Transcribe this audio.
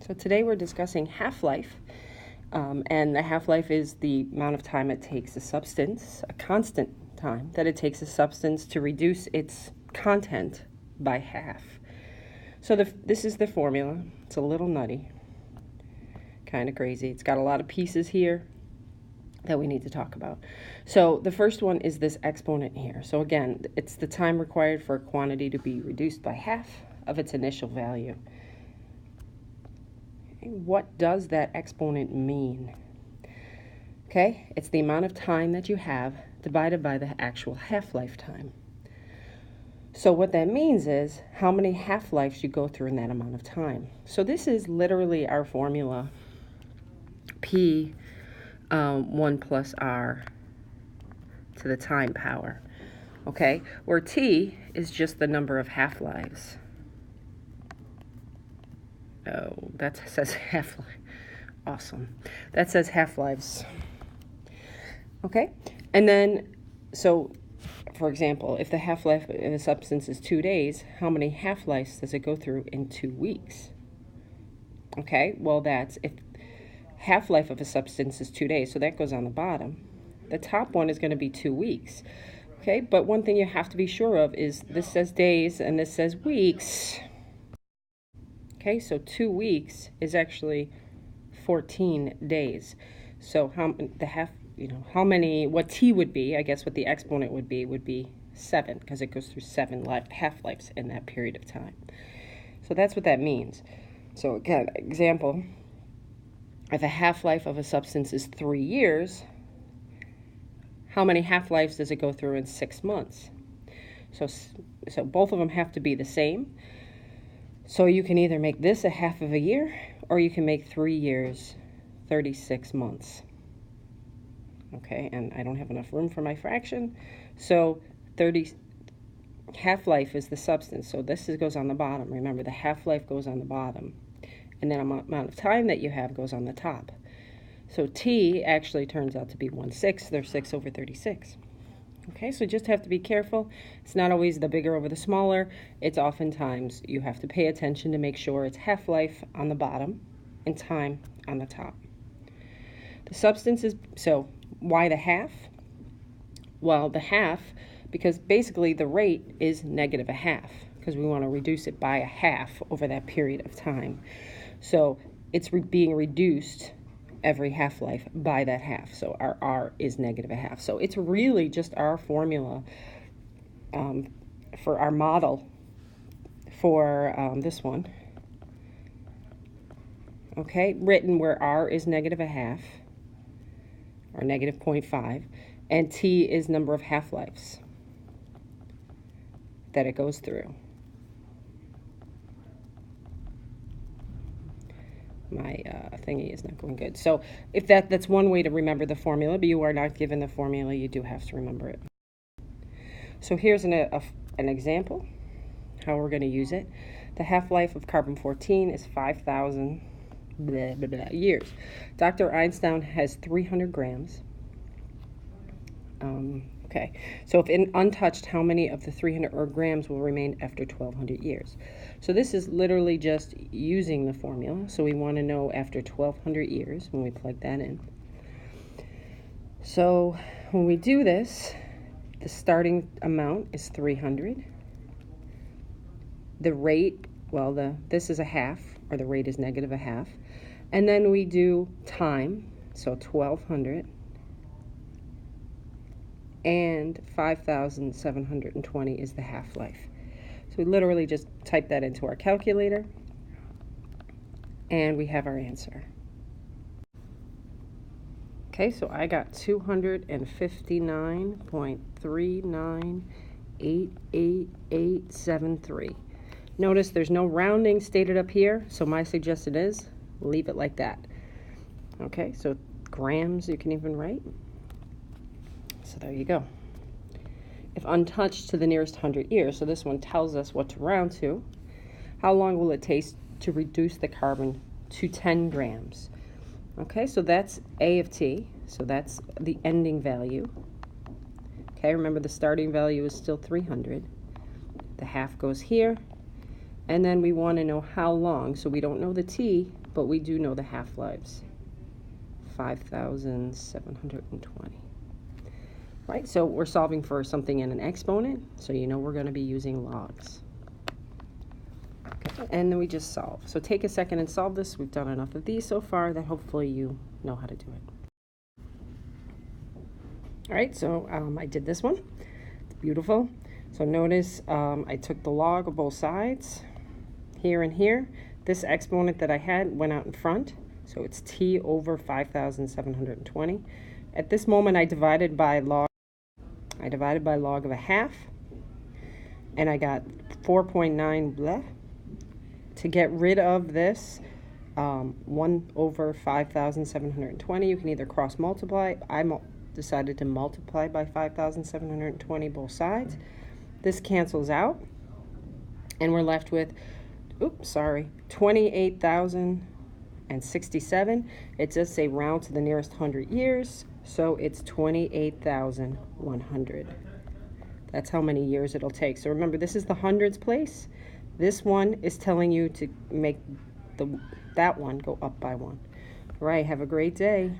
So today we're discussing half-life, and the half-life is the amount of time it takes a substance, a constant time that it takes a substance to reduce its content by half. So this is the formula. It's a little nutty, kind of crazy. It's got a lot of pieces here that we need to talk about. So the first one is this exponent here. So again, it's the time required for a quantity to be reduced by half of its initial value. What does that exponent mean? Okay, it's the amount of time that you have divided by the actual half-life time. So what that means is how many half-lives you go through in that amount of time. So this is literally our formula, P 1 plus R to the time power, okay? Where T is just the number of half-lives. Oh, that says half-life. Awesome. That says half-lives. Okay? And then, so, for example, if the half-life of a substance is 2 days, how many half-lives does it go through in 2 weeks? Okay? Well, that's if half-life of a substance is 2 days, so that goes on the bottom. The top one is going to be 2 weeks. Okay? But one thing you have to be sure of is this says days and this says weeks. Okay, so 2 weeks is actually 14 days. So how many, what T would be, I guess what the exponent would be 7, because it goes through 7 half-lives in that period of time. So that's what that means. So again, example, if a half-life of a substance is 3 years, how many half-lives does it go through in 6 months? So both of them have to be the same. So you can either make this a half of a year, or you can make 3 years, 36 months. Okay, and I don't have enough room for my fraction. So half-life is the substance. So this goes on the bottom. Remember, the half-life goes on the bottom. And then amount of time that you have goes on the top. So T actually turns out to be 1/6. There's 6 over 36. Okay, so just have to be careful. It's not always the bigger over the smaller. It's oftentimes you have to pay attention to make sure it's half-life on the bottom and time on the top. The substance is, so why the half? Well, the half, because basically the rate is negative a half, because we want to reduce it by a half over that period of time. So it's being reduced every half-life by that half. So our R is negative a half. So it's really just our formula for our model for this one. Okay, written where R is negative a half, or negative 0.5, and T is number of half-lives that it goes through. My thingy is not going good. So if that's one way to remember the formula, but you are not given the formula, you do have to remember it. So here's an example, how we're going to use it. The half-life of carbon-14 is 5,000 years. Dr. Einstein has 300 grams. Okay, so if untouched, how many of the 300 grams will remain after 1,200 years? So this is literally just using the formula. So we want to know after 1,200 years when we plug that in. So when we do this, the starting amount is 300. The rate, well, this is a half, or the rate is negative a half. And then we do time, so 1,200. And 5,720 is the half-life. So we literally just type that into our calculator, and we have our answer. Okay, so I got 259.39888873. Notice there's no rounding stated up here, so my suggestion is leave it like that. Okay, so grams you can even write. So there you go. If untouched to the nearest 100 years, so this one tells us what to round to, how long will it take to reduce the carbon to 10 grams? Okay, so that's A of T, so that's the ending value. Okay, remember the starting value is still 300. The half goes here, And then we want to know how long. So we don't know the t, but we do know the half-lives. 5,720. Right, so we're solving for something in an exponent, so you know we're going to be using logs. Okay, and then we just solve. So take a second and solve this. We've done enough of these so far that hopefully you know how to do it. All right, so I did this one. It's beautiful. So notice I took the log of both sides, here and here. This exponent that I had went out in front, so it's t over 5,720. At this moment, I divided by log of a half, and I got 4.9 blah. To get rid of this 1 over 5,720, you can either cross multiply. I decided to multiply by 5,720 both sides. This cancels out, and we're left with 28,067. It does say round to the nearest 100 years, so it's 28,100. That's how many years it'll take. So remember, this is the hundreds place. This one is telling you to make that one go up by 1. All right, have a great day.